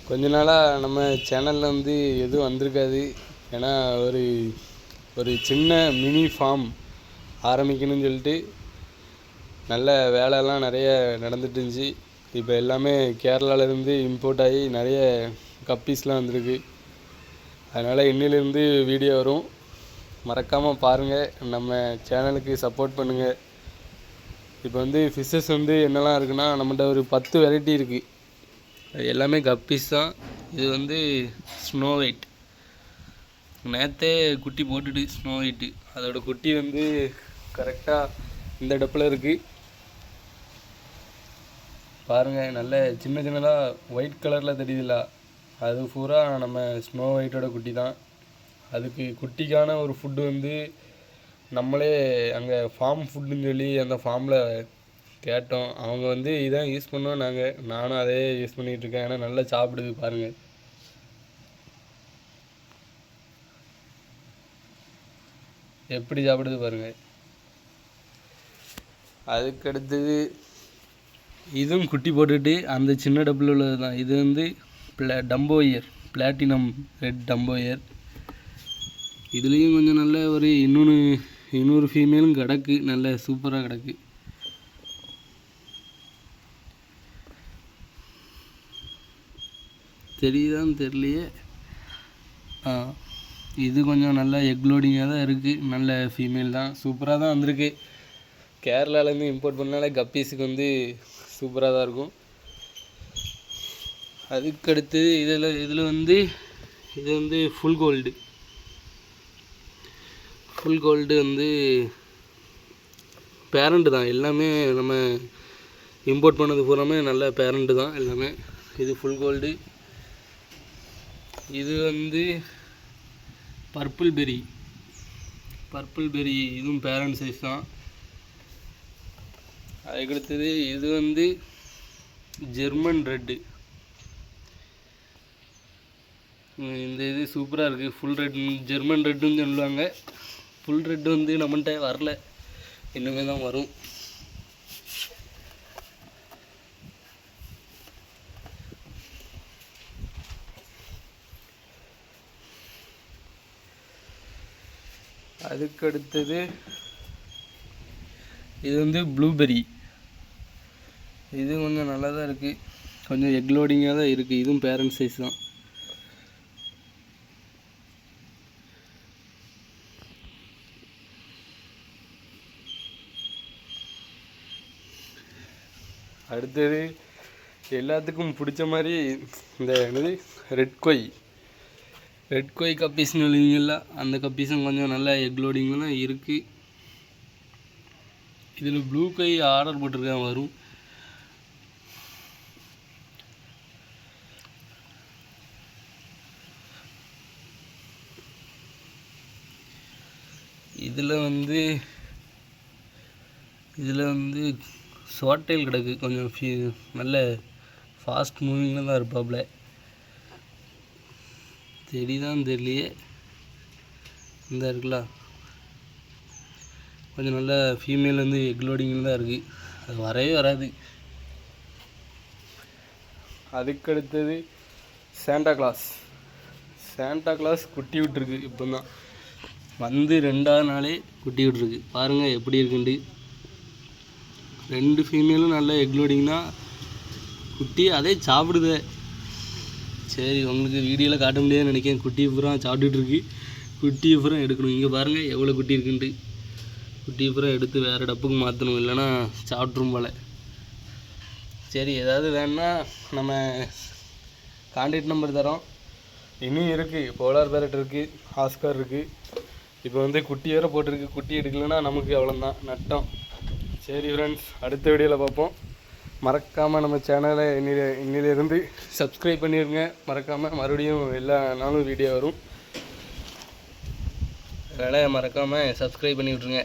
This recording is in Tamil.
கொஞ்ச நாளாக நம்ம சேனலில் வந்து எதுவும் வந்திருக்காது. ஏன்னா ஒரு சின்ன மினி ஃபார்ம் ஆரம்பிக்கணும்னு சொல்லிட்டு நல்ல வேலைலாம் நிறைய நடந்துட்டு இருந்துச்சு. இப்போ எல்லாமே கேரளாவிலேருந்து இம்போர்ட் ஆகி நிறைய கப்பீஸ்லாம் வந்திருக்கு. அதனால் இன்னிலேருந்து வீடியோ வரும், மறக்காமல் பாருங்கள். நம்ம சேனலுக்கு சப்போர்ட் பண்ணுங்கள். இப்போ வந்து ஃபிஷ்ஷஸ் வந்து என்னெல்லாம் இருக்குன்னா, நம்மகிட்ட ஒரு 10 வெரைட்டி இருக்குது. அது எல்லாமே கப்பீஸ் தான். இது வந்து ஸ்னோ ஒயிட், நேற்றே குட்டி போட்டுட்டு ஸ்னோ ஒயிட்டு. அதோடய குட்டி வந்து கரெக்டாக இந்த இடத்துல இருக்குது பாருங்கள். நல்ல சின்ன சின்னதாக ஒயிட் கலரில் தெரியுதுல்ல, அது பூரா நம்ம ஸ்னோ ஒயிட்டோட குட்டி தான். அதுக்கு குட்டிக்கான ஒரு ஃபுட்டு வந்து நம்மளே அங்கே ஃபார்ம் ஃபுட்டுன்னு சொல்லி அந்த ஃபார்மில் கேட்டோம். அவங்க வந்து இதான் யூஸ் பண்ணோம். நானும் அதே யூஸ் பண்ணிகிட்ருக்கேன். ஏன்னா நல்லா சாப்பிடுது பாருங்கள். எப்படி சாப்பிடுது பாருங்கள். அதுக்கடுத்தது இதுவும் குட்டி போட்டுட்டு அந்த சின்ன டப்பில் உள்ளது தான். இது வந்து Dumbo year, platinum red Dumbo year. இதுலேயும் கொஞ்சம் நல்ல ஒரு இன்னொரு ஃபீமேலும் கிடக்கு, நல்ல சூப்பராக கிடக்கு. தெரியுதான்னு தெரியலையே. இது கொஞ்சம் நல்ல எக்லோடிங்காக தான் இருக்குது. நல்ல ஃபீமேல் தான், சூப்பராக தான் வந்திருக்கு. கேரளாவிலேருந்து இம்போர்ட் பண்ணாலே கப்பீஸுக்கு வந்து சூப்பராக தான் இருக்கும். அதுக்கடுத்து இதில் வந்து இது வந்து ஃபுல் கோல்டு வந்து பேரண்ட்டு தான். எல்லாமே நம்ம இம்போர்ட் பண்ணது பூராமே நல்ல பேரண்ட்டு தான் எல்லாமே. இது ஃபுல் கோல்டு. இது வந்து பர்பிள் பெரி, இதுவும் பேரண்ட் சைஸ் தான். அதுக்கடுத்தது இது வந்து ஜெர்மன் ரெட்டு. இந்த இது சூப்பராக இருக்குது. ஃபுல் ரெட், ஜெர்மன் ரெட்டுன்னு சொல்லுவாங்க. ஃபுல் ரெட்டு வந்து நம்மகிட்ட வரல, இன்னுமே தான் வரும். அதுக்கடுத்தது இது வந்து ப்ளூபெரி. இது கொஞ்சம் நல்லா தான் இருக்குது, கொஞ்சம் எக்லோடிங்காக தான் இருக்குது. இதுவும் பேரண்ட் சைஸ் தான். அடுத்தது எல்லாத்துக்கும் பிடிச்ச மாதிரி இந்த என்னது ரெட் கொய் கப்பீஸ்னு இல்லைங்களா, அந்த கப்பீஸும் கொஞ்சம் நல்ல எக்லோடிங்கில் தான் இருக்குது. இதில் ப்ளூ கொய் ஆர்டர் போட்டிருக்கேன், வரும். இதில் வந்து ஷார்ட்டைல் கிடக்கு, கொஞ்சம் நல்ல ஃபாஸ்ட் மூவிங்கில் தான் இருப்பாப்புல. தெரியுதான்னு தெரியலையே. இந்த இருக்குல்ல, கொஞ்சம் நல்ல ஃபீமேல் வந்து எக்லோடிங்கில் தான் இருக்குது. அது வரவே வராது. அதுக்கடுத்தது சாண்டா கிளாஸ் குட்டி விட்டுருக்கு. இப்போ தான் வந்து 2ஆவது நாளே குட்டி விட்டுருக்கு. பாருங்கள் எப்படி இருக்குண்டு. 2 ஃபீமேலும் நல்ல எக்லோடிங்னா குட்டி அதே சாப்பிடுது. சரி, உங்களுக்கு வீடியோவில் காட்ட முடியாதுன்னு நினைக்கிறேன். குட்டி பூரா சாப்பிட்டுட்ருக்கு. குட்டி பூரா எடுக்கணும். இங்கே பாருங்கள் எவ்வளோ குட்டி இருக்குன்ட்டு. குட்டி பூரா எடுத்து வேறு டப்புக்கு மாற்றணும், இல்லைன்னா சாப்பிட்ரும் போல். சரி, ஏதாவது வேணுன்னா நம்ம கான்டாக்ட் நம்பர் தரோம். இன்னும் இருக்குது, போலார் பேரட் இருக்குது, ஆஸ்கார் இருக்குது. இப்போ வந்து குட்டி வேறு போட்டிருக்கு. குட்டி எடுக்கலைன்னா நமக்கு அவ்வளோதான் நட்டம். சரி ஃப்ரெண்ட்ஸ், அடுத்த வீடியோவில் பார்ப்போம். மறக்காமல் நம்ம சேனலை இன்னிலிருந்து சப்ஸ்கிரைப் பண்ணிடுங்க. மறக்காமல் மறுபடியும் எல்லா நாளும் வீடியோ வரும். அதனால் மறக்காமல் சப்ஸ்கிரைப் பண்ணி விட்ருங்க.